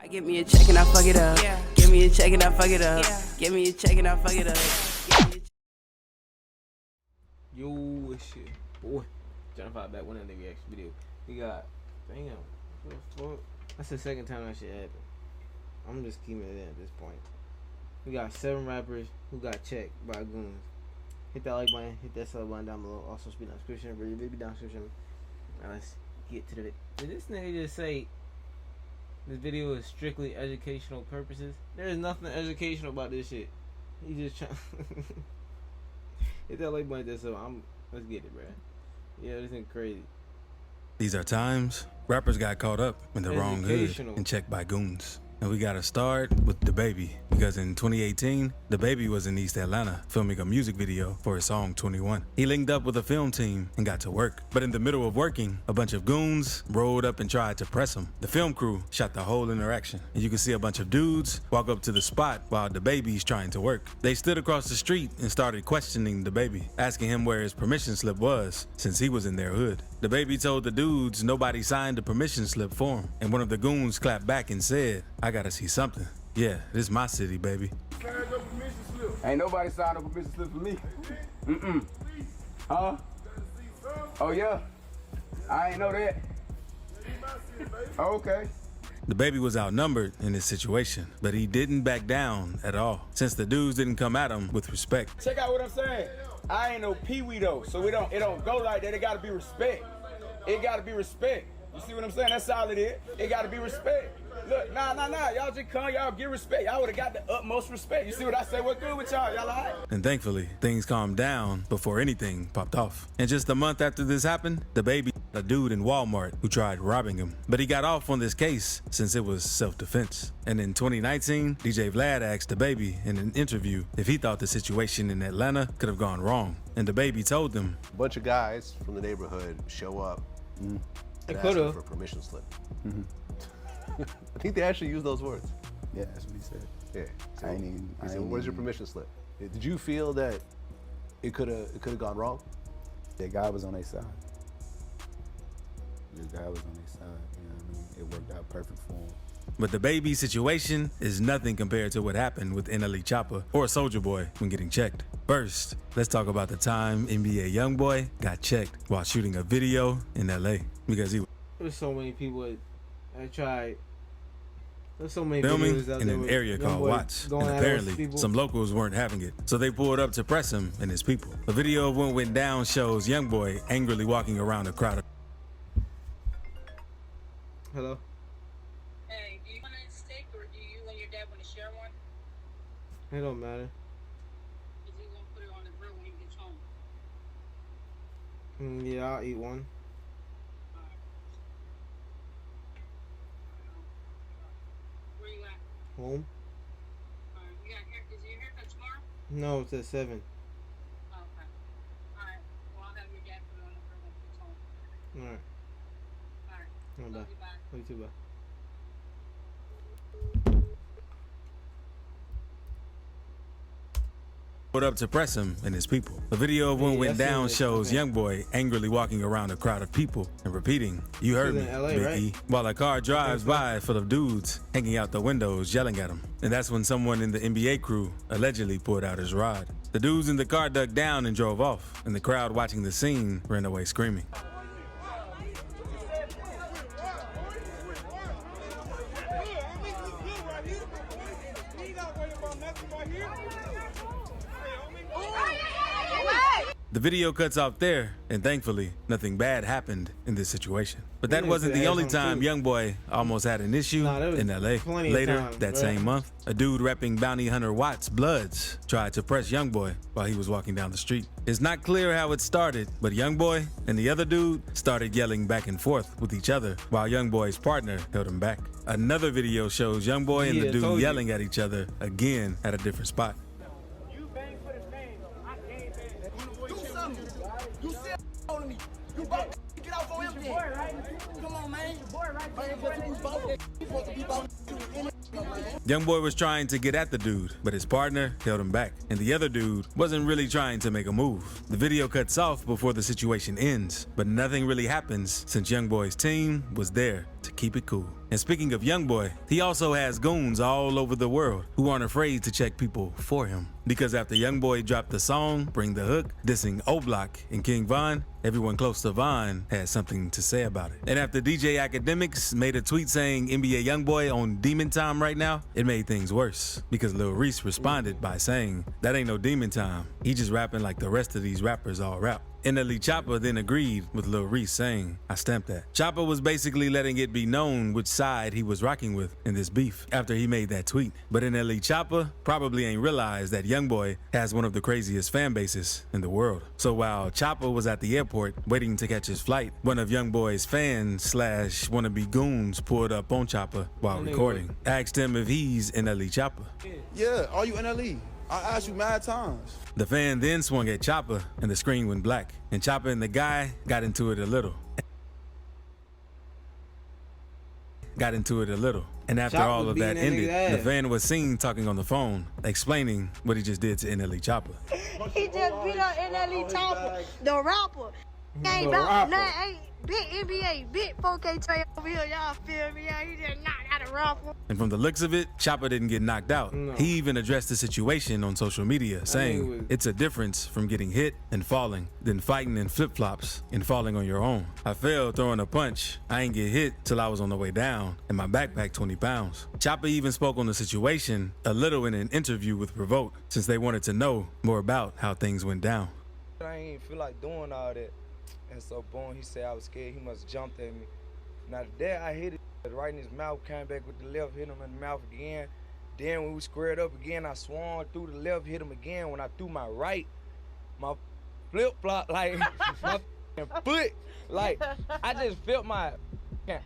I get me a check and I fuck it up. Yeah. Give me a check and I fuck it up. Yeah. Give me a check and I fuck it up. Yo, shit, boy. Trying to find back one of the reaction video. We got, damn, what the fuck? That's the second time that shit happened. I'm just keeping it in at this point. We got 7 rappers who got checked by goons. Hit that like button, hit that sub button down below. Also speed down description, Lil Baby down description. Now let's get to the. Did this nigga just say this video is strictly educational purposes? There is nothing educational about this shit. He just trying. Hit that like button, that sub. Let's get it, bro. Yeah, this is crazy. These are times rappers got caught up in the wrong hood and checked by goons. And we gotta start with DaBaby, because in 2018, DaBaby was in East Atlanta filming a music video for his song 21. He linked up with a film team and got to work. But in the middle of working, a bunch of goons rolled up and tried to press him. The film crew shot the whole interaction. And you can see a bunch of dudes walk up to the spot while DaBaby's trying to work. They stood across the street and started questioning DaBaby, asking him where his permission slip was, since he was in their hood. DaBaby told the dudes nobody signed the permission slip for him. And one of the goons clapped back and said, "I gotta see something. Yeah, this is my city, baby." Ain't nobody signed a permission slip for me. Huh? Oh yeah? I ain't know that. Oh, okay. DaBaby was outnumbered in this situation, but he didn't back down at all, since the dudes didn't come at him with respect. Check out what I'm saying. I ain't no pee-wee though, so it don't go like that. It gotta be respect. It gotta be respect. You see what I'm saying? That's all it is. It gotta be respect. Look, nah. Y'all just come, y'all give respect. Y'all would've got the utmost respect. You see what I say? What good with y'all? Y'all all right? And thankfully, things calmed down before anything popped off. And just a month after this happened, DaBaby a dude in Walmart who tried robbing him. But he got off on this case since it was self-defense. And in 2019, DJ Vlad asked DaBaby in an interview if he thought the situation in Atlanta could have gone wrong. And DaBaby told him, a bunch of guys from the neighborhood show up and ask him for a permission slip. I think they actually used those words. Yeah, that's what he said. Yeah. So where's your permission slip? Did you feel that it could have gone wrong? The guy was on their side. The guy was on their side. You know what I mean? It worked out perfect for him. But DaBaby's situation is nothing compared to what happened with NLE Choppa or Soulja Boy when getting checked. First, let's talk about the time NBA YoungBoy got checked while shooting a video in LA because he. There's so many people that tried. There's so many filming videos out in there an with area called Watts, and apparently some locals weren't having it, so they pulled up to press him and his people. A video of what went down shows YoungBoy angrily walking around a crowd of. Hello? Hey, do you want a steak or do you and your dad want to share one? It don't matter. Is he going to put it on the grill when he gets home? Yeah, I'll eat one. Where you at? Home? You got is your haircut tomorrow? No, it's at 7. Oh, okay. Alright. Well, I'll have your dad put it on the grill when he gets home. Alright. Alright. Love you, bye. Love you too, bye. Put up to press him and his people. The video of what went down shows YoungBoy angrily walking around a crowd of people and repeating, "You heard me, Big E," while a car drives by full of dudes hanging out the windows yelling at him. And that's when someone in the NBA crew allegedly pulled out his rod. The dudes in the car ducked down and drove off, and the crowd watching the scene ran away screaming. The video cuts off there, and thankfully, nothing bad happened in this situation. But that wasn't the only time YoungBoy almost had an issue in LA. Later that same month, a dude repping Bounty Hunter Watts Bloods tried to press YoungBoy while he was walking down the street. It's not clear how it started, but YoungBoy and the other dude started yelling back and forth with each other while YoungBoy's partner held him back. Another video shows YoungBoy and the dude yelling at each other again at a different spot. You still on me. You both get out for him then. Come on, man. YoungBoy was trying to get at the dude, but his partner held him back, and the other dude wasn't really trying to make a move. The video cuts off before the situation ends, but nothing really happens since YoungBoy's team was there to to keep it cool. And speaking of YoungBoy, he also has goons all over the world who aren't afraid to check people for him. Because after YoungBoy dropped the song, Bring the Hook, dissing O-Block and King Von, everyone close to Von had something to say about it. And after DJ Academics made a tweet saying NBA YoungBoy on Demon Time right now, it made things worse. Because Lil Reese responded by saying, that ain't no Demon Time. He just rapping like the rest of these rappers all rap. NLE Choppa then agreed with Lil Reese saying, I stamped that. Choppa was basically letting it be known which side he was rocking with in this beef after he made that tweet. But NLE Choppa probably ain't realized that YoungBoy has one of the craziest fan bases in the world. So while Choppa was at the airport waiting to catch his flight, one of YoungBoy's fans / wannabe goons pulled up on Choppa while recording. Asked him if he's NLE Choppa. Yeah, are you NLE? I asked you mad times. The fan then swung at Choppa and the screen went black. And Choppa and the guy got into it a little. And after all of that ended, the fan was seen talking on the phone, explaining what he just did to NLE Choppa. He just beat up NLE Choppa, the rapper. Ain't about nothing, ain't big NBA, big 4K Trey over here, y'all feel me? He just knocked out a rapper. And from the looks of it, Choppa didn't get knocked out. No. He even addressed the situation on social media, saying it's a difference from getting hit and falling, than fighting in flip-flops and falling on your own. I fell throwing a punch. I ain't get hit till I was on the way down, and my backpack 20 pounds. Choppa even spoke on the situation a little in an interview with Revolt, since they wanted to know more about how things went down. I ain't feel like doing all that. And so, boom, he said I was scared. He must have jumped at me. Now, there I hit it right in his mouth, came back with the left, hit him in the mouth again. Then when we squared up again, I swung through the left, hit him again. When I threw my right, my flip-flop, like, my foot, like, I just felt my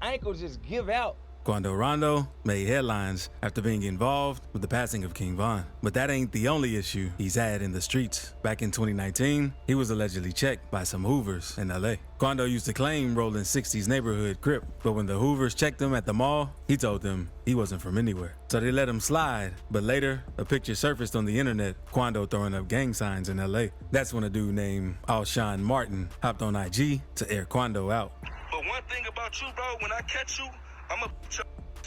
ankle just give out. Quando Rondo made headlines after being involved with the passing of King Von. But that ain't the only issue he's had in the streets. Back in 2019, he was allegedly checked by some Hoovers in LA. Quando used to claim rolling 60s neighborhood Crip, but when the Hoovers checked him at the mall, he told them he wasn't from anywhere. So they let him slide, but later, a picture surfaced on the internet, Quando throwing up gang signs in LA. That's when a dude named Alshon Martin hopped on IG to air Quando out. But one thing about you, bro, when I catch you, I'm a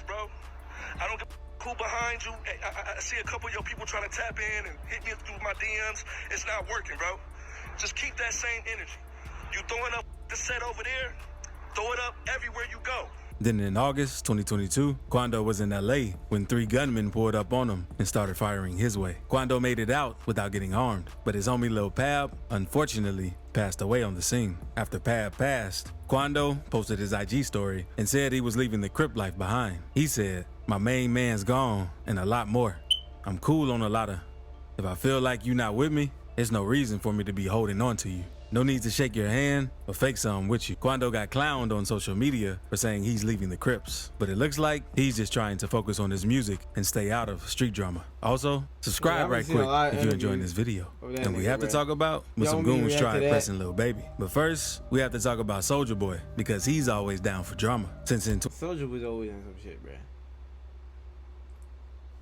bro. I don't get cool behind you. I see a couple of your people trying to tap in and hit me through my DMs. It's not working, bro. Just keep that same energy. You throwing up the set over there, throw it up everywhere you go. Then in August 2022, Quando was in LA when 3 gunmen pulled up on him and started firing his way. Quando made it out without getting armed, but his homie Lil Pab, unfortunately, passed away on the scene. After Pab passed, Quando posted his IG story and said he was leaving the Crip life behind. He said, my main man's gone and a lot more. I'm cool on a lot of. If I feel like you're not with me, there's no reason for me to be holding on to you. No need to shake your hand or fake something with you. Quando got clowned on social media for saying he's leaving the Crips, but it looks like he's just trying to focus on his music and stay out of street drama. Also, subscribe right quick if you're enjoying this video. And we have to talk about when some goons tried pressing Lil Baby. But first, we have to talk about Soulja Boy because he's always down for drama. Since in Soulja was always on some shit, bruh.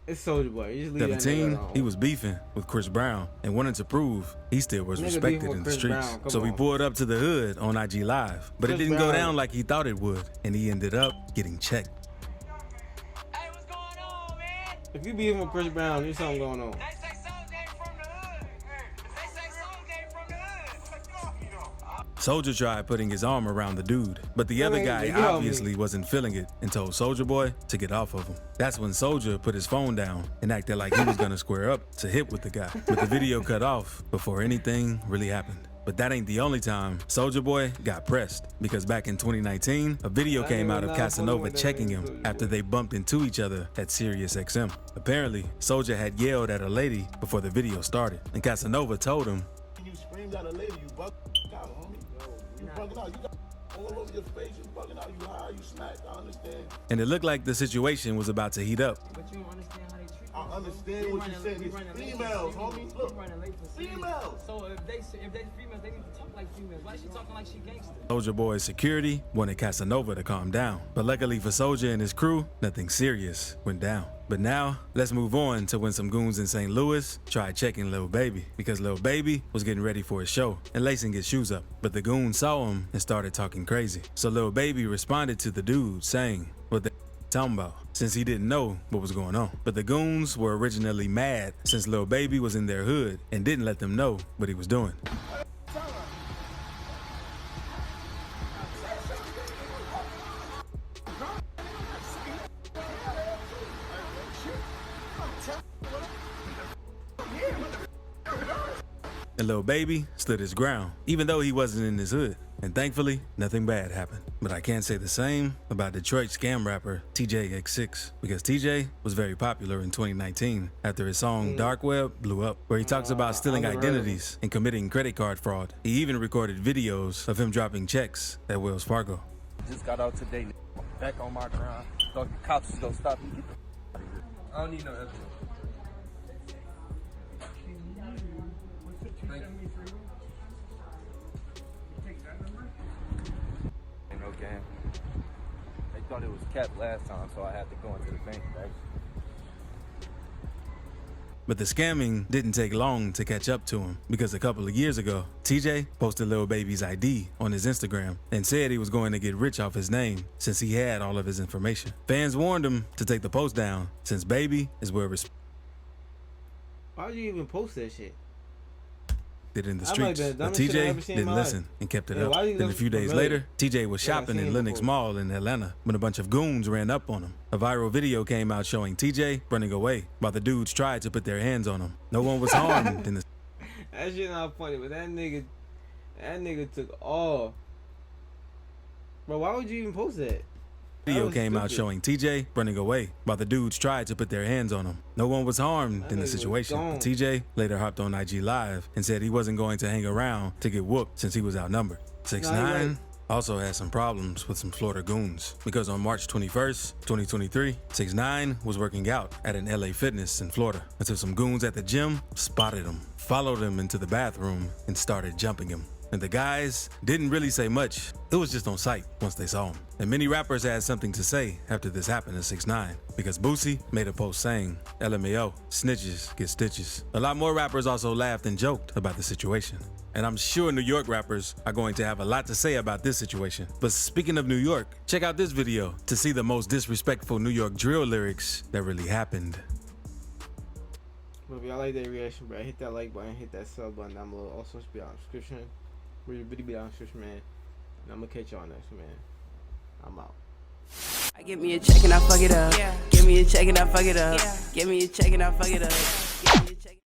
It's Soulja Boy. You just leave 17, he was beefing with Chris Brown and wanted to prove he still was respected in the streets. So he pulled up to the hood on IG Live, but it didn't go down like he thought it would, and he ended up getting checked. Hey, what's going on, man? If you beefing with Chris Brown, there's something going on. They say Soulja ain't from the hood. They say Soulja ain't from the hood. Soulja tried putting his arm around the dude, but the other guy obviously wasn't feeling it and told Soulja Boy to get off of him. That's when Soulja put his phone down and acted like he was gonna square up to hit with the guy. But the video cut off before anything really happened. But that ain't the only time Soulja Boy got pressed, because back in 2019, a video came out of Casanova checking him after they bumped into each other at Sirius XM. Apparently, Soulja had yelled at a lady before the video started, and Casanova told him, You screamed at a lady, you bugged out, homie. You bugging out, you got all over your face, you bugging out, you high, you smacked, I understand. And it looked like the situation was about to heat up. But you don't understand how they treat I understand what you're saying. It's females, homie. Look, females. So if they females, they need to talk like females. Why is she talking like she gangster? Soulja Boy's security wanted Casanova to calm down, but luckily for Soulja and his crew, nothing serious went down. But now, let's move on to when some goons in St. Louis tried checking Lil Baby, because Lil Baby was getting ready for his show and lacing his shoes up. But the goons saw him and started talking crazy. So Lil Baby responded to the dude saying what they talking about, since he didn't know what was going on. But the goons were originally mad since Lil Baby was in their hood and didn't let them know what he was doing. And Lil Baby stood his ground, even though he wasn't in his hood. And thankfully, nothing bad happened. But I can't say the same about Detroit scam rapper TJ, because TJ was very popular in 2019 after his song Dark Web blew up, where he talks about stealing identities and committing credit card fraud. He even recorded videos of him dropping checks at Wells Fargo. Just got out today, back on my grind. Thought the cops was gonna stop me. Get the out of here. I don't need no evidence. Ain't no game. They thought it was capped last time, so I had to go into the bank, right? But the scamming didn't take long to catch up to him, because a couple of years ago, TJ posted Lil Baby's ID on his Instagram and said he was going to get rich off his name since he had all of his information. Fans warned him to take the post down since Baby is where Why would you even post that shit? in the streets, but TJ didn't listen and kept it up. Then a few days later, TJ was shopping in Lenox Mall in Atlanta when a bunch of goons ran up on him. A viral video came out showing TJ running away while the dudes tried to put their hands on him. No one was harmed in the. That shit not funny, but that nigga took all. Bro, why would you even post that? Video came out showing TJ running away while the dudes tried to put their hands on him. No one was harmed in the situation. But TJ later hopped on IG Live and said he wasn't going to hang around to get whooped since he was outnumbered. 6ix9ine also had some problems with some Florida goons, because on March 21st, 2023, 6ix9ine was working out at an LA Fitness in Florida until some goons at the gym spotted him, followed him into the bathroom, and started jumping him. And the guys didn't really say much. It was just on sight once they saw him. And many rappers had something to say after this happened to 6ix9ine, because Boosie made a post saying, LMAO, snitches get stitches. A lot more rappers also laughed and joked about the situation. And I'm sure New York rappers are going to have a lot to say about this situation. But speaking of New York, check out this video to see the most disrespectful New York drill lyrics that really happened. But if y'all like that reaction, bro, hit that like button, hit that sub button down below. Also, be on the description. Really be down the description, man. And I'm gonna catch y'all next, man. I'm out. I get me a check and I fuck it up. Yeah. Give me a check and I fuck it up. Yeah. Give me a check and I fuck it up. Give me a check.